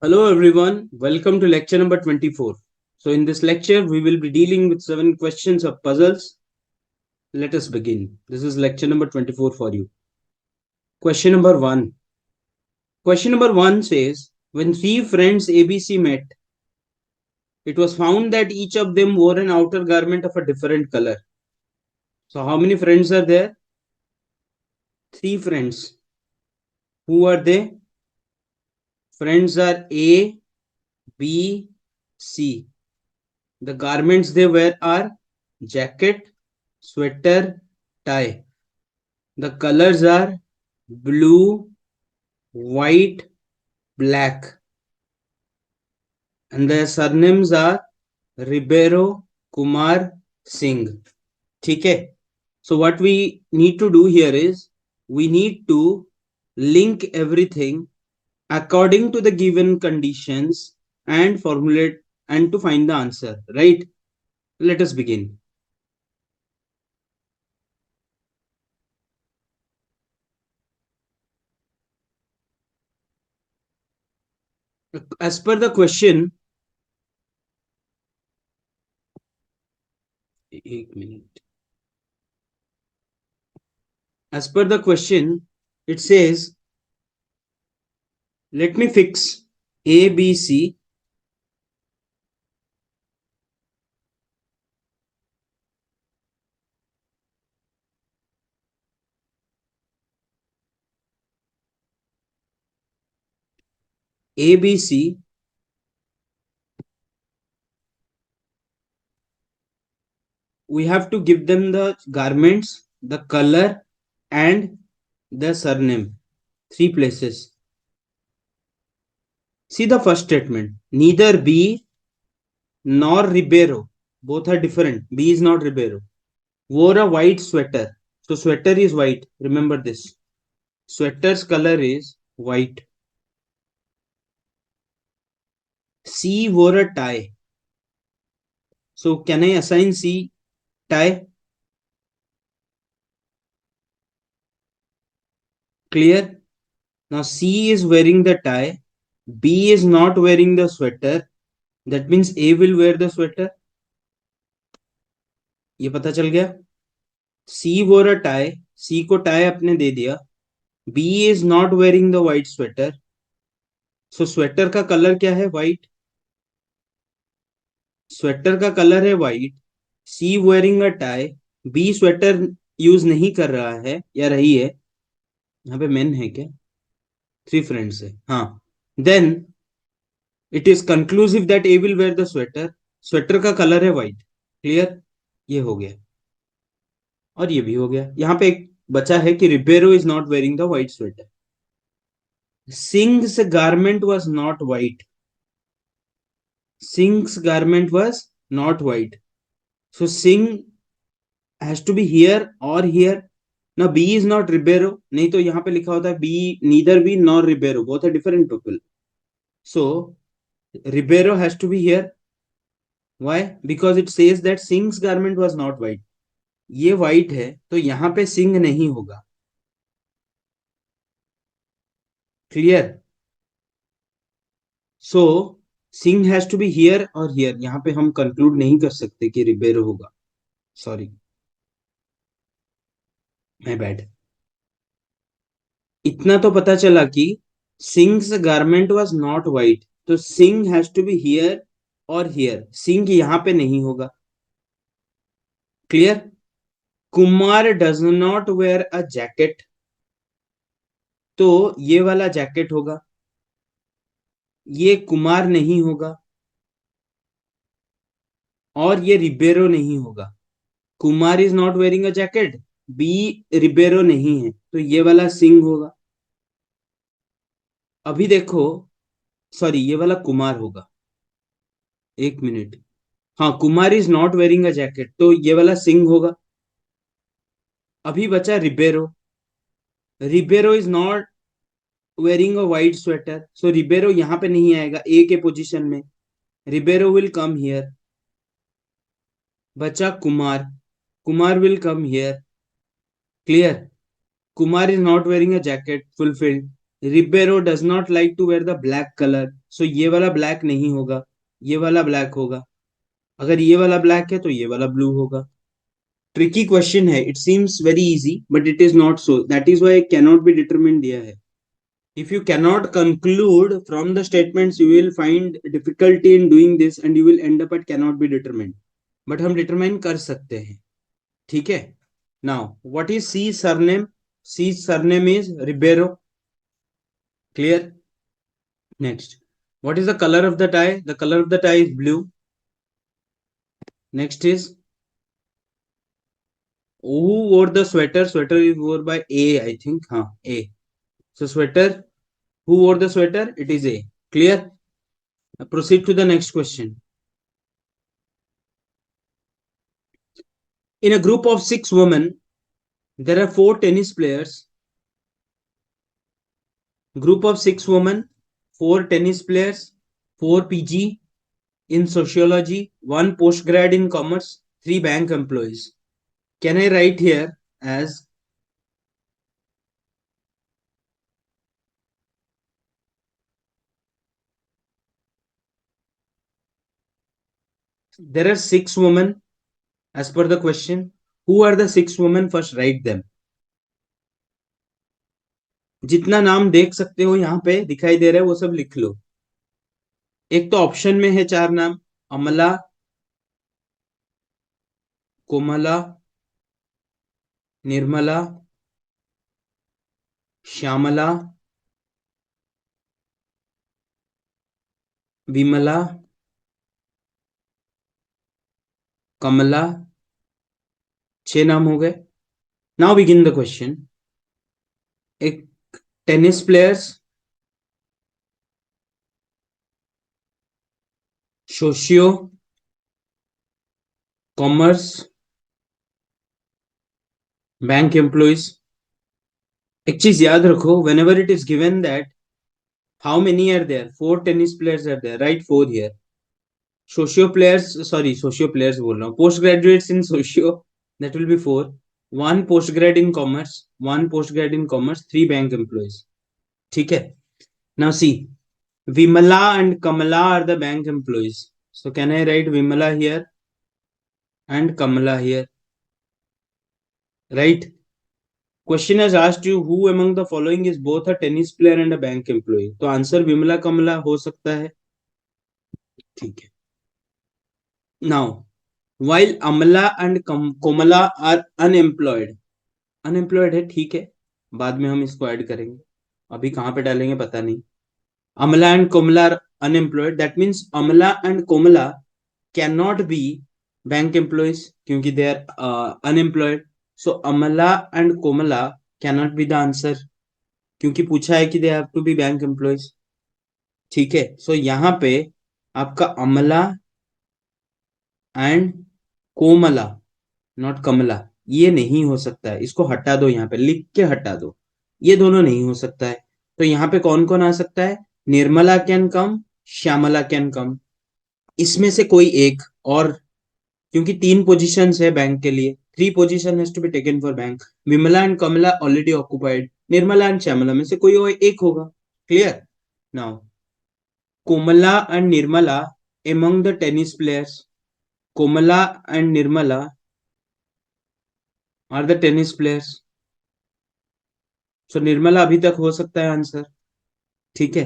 Hello everyone, welcome to lecture number 24. So in this lecture we will be dealing with 7 questions of puzzles. Let us begin. This is lecture number 24 for you. Question number 1. Question number 1 says when three friends ABC met, it was found that each of them wore an outer garment of a different color. So how many friends are there? Three friends. Who are they? Friends are A, B, C. The garments they wear are jacket, sweater, tie. The colors are blue, white, black. And their surnames are Ribeiro, Kumar, Singh. Okay. So what we need to do here is we need to link everything according to the given conditions and formulate and to find the answer, right? Let us begin. As per the question, एक minute. As per the question, it says, let me fix A, B, C. A, B, C. We have to give them the garments, the color, and the surname. Three places. See the first statement. Neither B nor Ribeiro. Both are different. B is not Ribeiro. Wore a white sweater. So sweater is white. Remember this. Sweater's color is white. C wore a tie. So can I assign C tie? Clear? Now C is wearing the tie. B is not wearing the sweater. That means A will wear the sweater. ये पता चल गया. C wore a tie. C को tie अपने दे दिया. B is not wearing the white sweater. So sweater का colour क्या है? White. स्वेटर का कलर है white. C wearing a tie. B sweater use नहीं कर रहा है या रही है. यहाँ पे मेन है क्या? थ्री फ्रेंड्स है. हाँ. Then it is conclusive that A will wear the sweater. Sweater का कलर है व्हाइट. क्लियर? ये हो गया और ये भी हो गया. यहाँ पे एक बचा है कि Ribeiro is not wearing the white sweater. Singh's garment was not white. Singh's garment was not white. So Singh has to be here और हियर. ना बी इज नॉट रिबेरो. नहीं तो यहाँ पे लिखा होता है B neither B nor Ribeiro. Both are different people. So Ribeiro has to be here. Why? Because it says that Singh's garment was not white. ये white है तो यहाँ पे सिंह नहीं होगा. Clear? So Singh has to be here और here. यहाँ पे हम कंक्लूड नहीं कर सकते कि रिबेरो होगा. Sorry, my bad. इतना तो पता चला कि Singh's garment was not white. तो Singh has to be here और हियर. सिंह यहाँ पे नहीं होगा. Clear? Kumar does not wear a jacket. तो ये वाला जैकेट होगा. ये कुमार नहीं होगा और ये रिबेरो नहीं होगा. Kumar is not wearing a jacket. B Ribeiro नहीं है तो ये वाला सिंह होगा. अभी देखो, सॉरी, ये वाला कुमार होगा. एक मिनट. हाँ, Kumar is not wearing a jacket तो ये वाला सिंह होगा. अभी बचा Ribeiro. Ribeiro is not wearing a white sweater. So Ribeiro यहाँ पे नहीं आएगा ए के पोजीशन में. Ribeiro will come here. बचा Kumar. Kumar will come here. Clear? Kumar is not wearing a jacket. Fulfilled. Ribeiro does not like to wear the black colour, so ये वाला black नहीं होगा, ये वाला ब्लैक होगा। अगर ये वाला ब्लैक है तो ये वाला ब्लू होगा। ट्रिकी क्वेश्चन है, it seems very easy but it is not so, that is why cannot be determine दिया है। If you cannot conclude from the statements, you will find difficulty in doing this and you will end up at cannot be determined. But हम determine कर सकते हैं, ठीक है? Now, what is C surname? C surname is Ribeiro. Clear? Next, what is the color of the tie? The color of the tie is blue. Next is who wore the sweater? Sweater is worn by A, I think. हाँ, A. So sweater. Who wore the sweater? It is A. Clear? Now proceed to the next question. In a group of 6 women, there are 4 tennis players. Group of 6 women, 4 tennis players, 4 PG in sociology, 1 postgrad in commerce, 3 bank employees. Can I write here as there are 6 women as per the question? Who are the 6 women? First write them. जितना नाम देख सकते हो यहाँ पे दिखाई दे रहा है वो सब लिख लो। एक तो ऑप्शन में है 4 नाम, अमला, कोमला, निर्मला, श्यामला, विमला, कमला। 6 नाम हो गए। Now begin the question. एक tennis players, socio, commerce, bank employees. एक चीज याद रखो, whenever it is given that how many are there, 4 tennis players are there, right? 4 here. Socio players, sorry socio players बोल रहा हूँ, post graduates in socio, that will be 4. 1 post grade in commerce, 1 post grade in commerce, 3 bank employees. ठीक है? Now see, Vimala and Kamala are the bank employees. So can I write Vimala here and Kamala here? Right? Question has asked you who among the following is both a tennis player and a bank employee. तो answer Vimla कमला हो सकता है। ठीक है। Now, while Amala and Komala are unemployed, unemployed है, ठीक है, बाद में हम इसको ऐड करेंगे, अभी कहाँ पे डालेंगे पता नहीं। Amala and Komala are unemployed, that means Amala and Komala can not be bank employees क्योंकि they are unemployed. So Amala and Komala can not be the answer क्योंकि पूछा है कि they have to be bank employees. ठीक है, सो यहाँ पे आपका अमला एंड कोमला, नॉट कमला, ये नहीं हो सकता है, इसको हटा दो, यहाँ पे लिख के हटा दो, ये दोनों नहीं हो सकता है। तो यहाँ पे कौन कौन आ सकता है? Nirmala can come, Shyamala can come, इसमें से कोई एक और, क्योंकि 3 पोजीशंस है बैंक के लिए, 3 position has to be taken for bank. Vimala and Kamala already occupied, Nirmala and Shyamala में से कोई और एक होगा। Clear? Now Komala and Nirmala among the tennis players, Komala and Nirmala are the tennis players. So Nirmala अभी तक हो सकता है आंसर। ठीक है,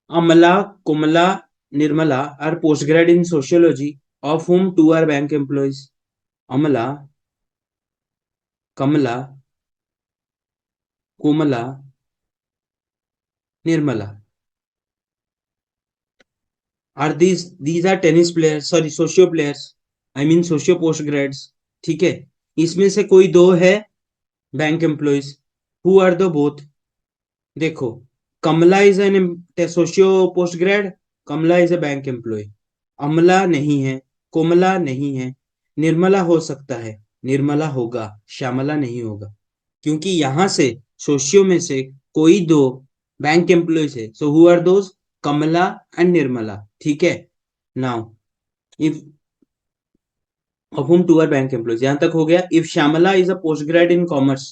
Amala, Komala, Nirmala are post grade in sociology, of whom 2 are bank employees. Amala, Kamala, Komala, Nirmala are these are tennis players, sorry socio players, I mean socio post grades. ठीक है, इसमें से कोई 2 है bank employees. Who are the both? देखो, Kamala is an socio post grade, Kamala is a bank employee. Amala नहीं है, कोमला नहीं है, निर्मला हो सकता है, निर्मला होगा, श्यामला नहीं होगा, क्योंकि यहां से सोशियो में से कोई 2 बैंक एम्प्लॉयज है। So who are those? Kamala and Nirmala. ठीक है, now if of whom 2 are bank employees, यहां तक हो गया। If Shyamala is a post grade in commerce,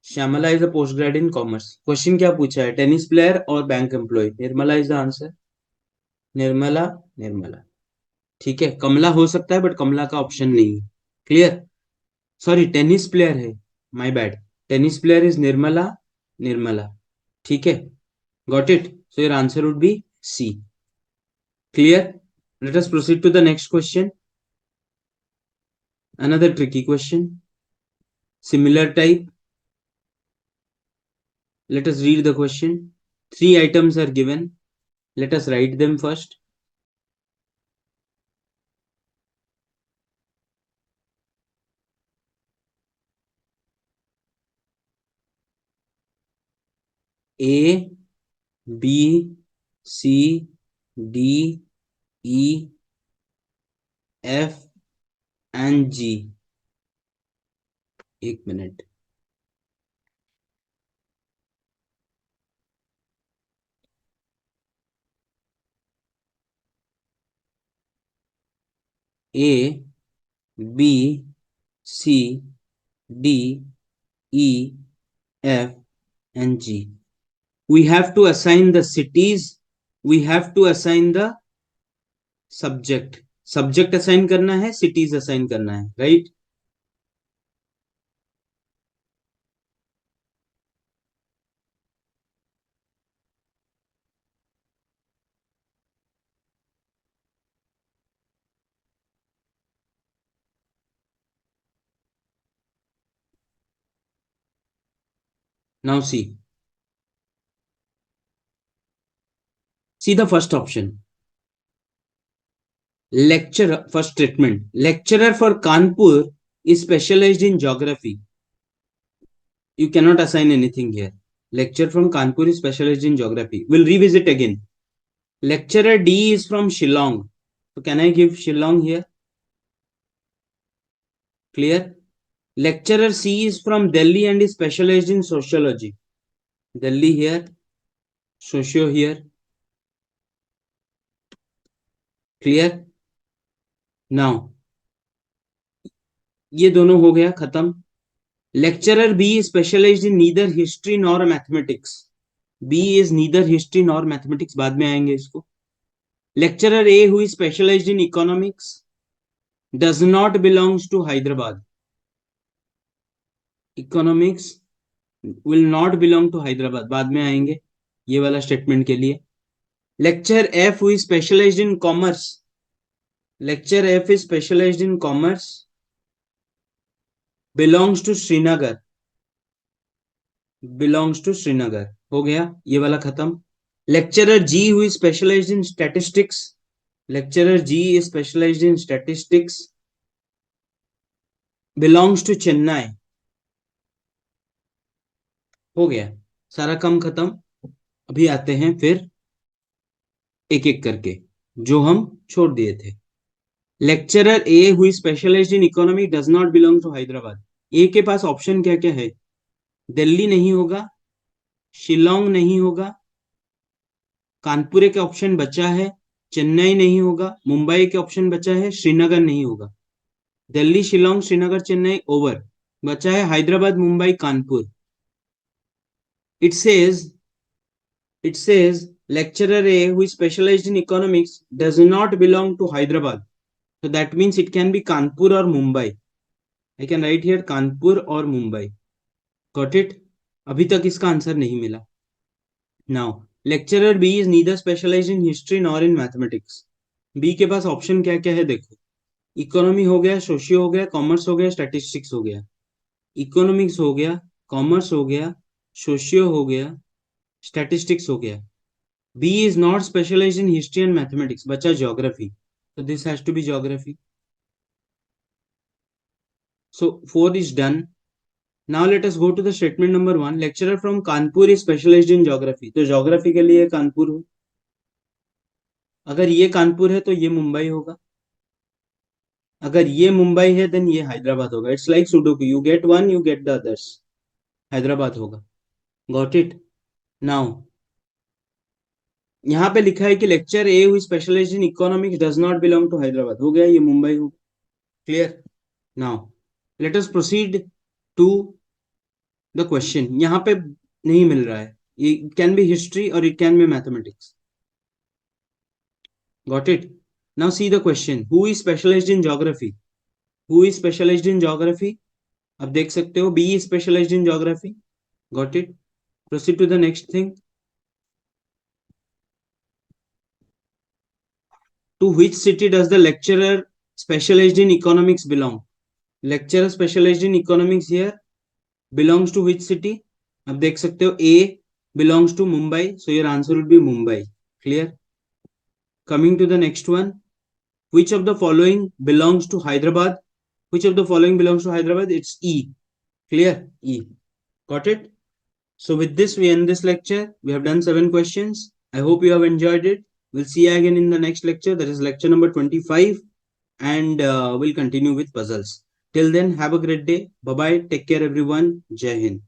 Shyamala is a post grade in commerce. Question क्या पूछा है? टेनिस प्लेयर और bank employee. Nirmala is the answer. Nirmala, Nirmala. ठीक है, कमला हो सकता है बट कमला का ऑप्शन नहीं है। क्लियर? सॉरी, टेनिस प्लेयर है। My bad. Tennis player is Nirmala, Nirmala. ठीक है, got it. So your answer would be C. Clear? Let us proceed to the next question. Another tricky question. Similar type. Let us read the question. Three items are given. Let us write them first. A, B, C, D, E, F and G. एक minute. A, B, C, D, E, F and G. We have to assign the cities. We have to assign the subject. Subject assign करना है, cities assign करना है, right? Now see the first option. lecturer, first statement, lecturer for Kanpur is specialized in geography. You cannot assign anything here. Lecturer from Kanpur is specialized in geography. We'll revisit again. Lecturer D is from Shillong. So can I give Shillong here? Clear? Lecturer C is from Delhi and is specialized in sociology. Delhi here, socio here. Clear? Now, ये दोनों हो गया खत्म। Lecturer B is specialized in neither history nor mathematics. B is neither history nor mathematics, बाद में आएंगे इसको। Lecturer A, who is specialized in economics, does not belongs to Hyderabad. Economics will not belong to Hyderabad, बाद में आएंगे ये वाला statement के लिए। Lecturer F, who is specialized in commerce, Lecturer F is specialized in commerce, belongs to Srinagar, belongs to Srinagar। हो गया ये वाला खत्म। Lecturer G, who is specialized in statistics, Lecturer G is specialized in statistics, belongs to Chennai। हो गया सारा काम खत्म। अभी आते हैं फिर एक एक करके जो हम छोड़ दिए थे। Lecturer A who specialised in economy does not belong to Hyderabad. A के पास ऑप्शन क्या क्या है? दिल्ली नहीं होगा, शिलोंग नहीं होगा, कानपुर के ऑप्शन बचा है, चेन्नई नहीं होगा, मुंबई के ऑप्शन बचा है, श्रीनगर नहीं होगा। दिल्ली, शिलोंग, श्रीनगर, चेन्नई ओवर। बचा है Hyderabad, Mumbai, Kanpur. It says lecturer A, who is specialized in economics, does not belong to Hyderabad. So that means it can be Kanpur or Mumbai. I can write here Kanpur or Mumbai. Got it? अभी तक इसका answer नहीं मिला। Now, lecturer B is neither specialized in history nor in mathematics. B के पास option क्या क्या है देखो। इकोनॉमी हो गया, सोशियो हो गया, कॉमर्स हो गया, स्टैटिस्टिक्स हो गया। इकोनॉमिक्स हो गया, कॉमर्स हो गया, सोशियो हो गया, स्टैटिस्टिक्स हो गया। B is not specialized in history and mathematics. Bacha geography. So this has to be geography. So 4 is done. Now let us go to the statement number 1. Lecturer from Kanpur is specialized in geography. तो geography के लिए कानपुर हो। अगर ये कानपुर है तो ये मुंबई होगा। अगर ये मुंबई है देन ये हैदराबाद होगा। It's like sudoku, you get one, you get the others. Hyderabad होगा। Got it? नाउ यहाँ पे लिखा है कि lecture A who specialised in economics does not belong to Hyderabad. हो गया, ये मुंबई हो। Clear? Now let us proceed to the question यहाँ पे नहीं मिल रहा है. It can be history or it can be mathematics. Got it? Now see the question. Who is specialized in geography? Who is specialized in geography? अब देख सकते हो B is specialized in geography. Got it? Proceed to the next thing. To which city does the lecturer specialized in economics belong? Lecturer specialized in economics here belongs to which city? अब देख सकते हो A belongs to Mumbai, so your answer would be Mumbai. Clear? Coming to the next one. Which of the following belongs to Hyderabad? Which of the following belongs to Hyderabad? It's E. Clear? E. Got it? So with this, we end this lecture. We have done 7 questions. I hope you have enjoyed it. We'll see you again in the next lecture. That is lecture number 25. And we'll continue with puzzles. Till then, have a great day. Bye-bye. Take care, everyone. Jai Hind.